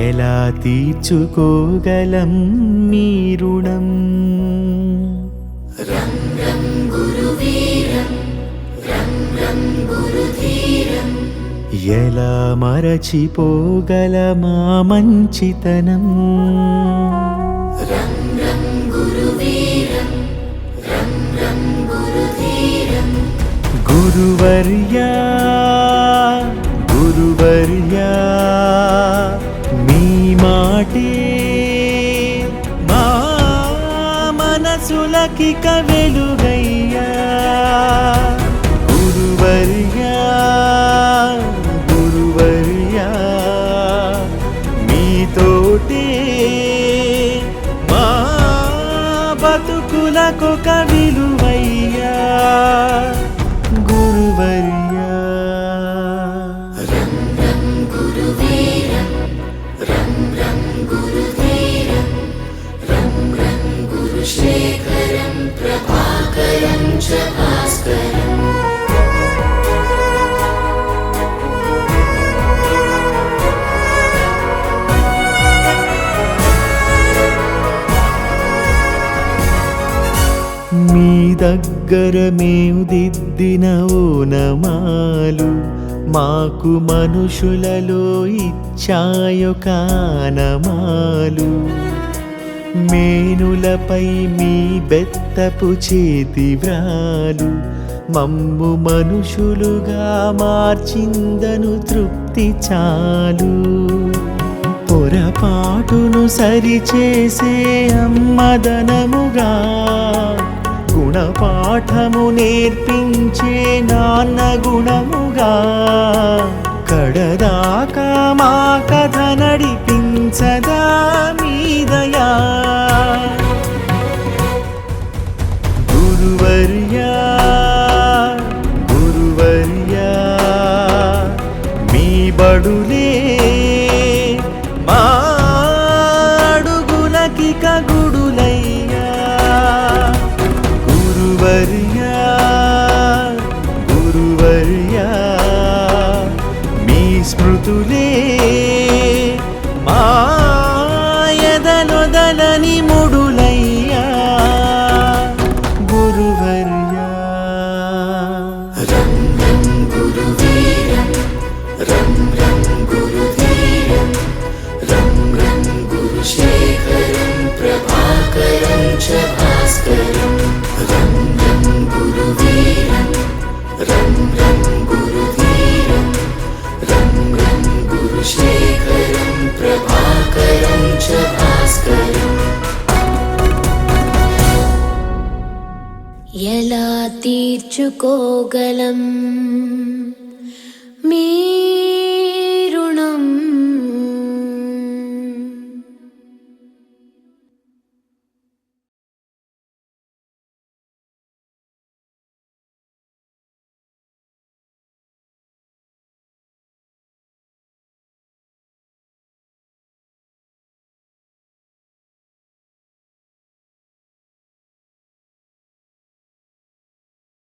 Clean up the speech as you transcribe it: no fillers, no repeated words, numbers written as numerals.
ఎలా తీర్చుకోగలం మీ రుణం? రం రం గురువీరం రం రం గురుధీరం. ఎలా మరచిపోగలమా మంచితనం? రం రం గురువీరం రం రం గురుధీరం. గురువర్యా గురువర్యా మీ మాటే మా మనసులకిక వెలుగయ్యా. గురువర్యా గురువర్యా మీతోటే మా బతుకులకొక విలువయ్యా. గురువర్యా రం రం గురువీరం రం రం గురుధీరం. రం రం గురుశేఖరం ప్రభాకరం చ భాస్కరం. మీ దగ్గర మేము దిద్దిన ఓనమాలు మాకు మనుషులలో ఇచ్చాయో కానమాలు. మేనులపై మీ బెత్తపు చేతి వ్రాలు మమ్ము మనుషులుగా మార్చిందను తృప్తి చాలు. పొరపాటును సరిచేసే అమ్మదనముగా గుణపాఠము నేర్పించే నాన్న గుణముగా కడదాకా మా కథ నడిపించదా మీ దయా. గురువర్యా గురువర్యా మీ బడులే మా అడుగులకిక గుడులయ్యా. గురువర్యా గురువర్యా మీ స్మృతులే మా ఎదలొదలని ముడులయ్యా. గురువర్యా రం రం గురువీరం రం రం గురుధీరం. రం రం గురుశేఖరం ప్రభాకరం చ భాస్కరం. రం రం గురువీరం రం రం గురుధీరం. రం రం గురుశేఖరం ప్రభాకరం చ భాస్కరం. ఎలా తీర్చుకోగలం మీ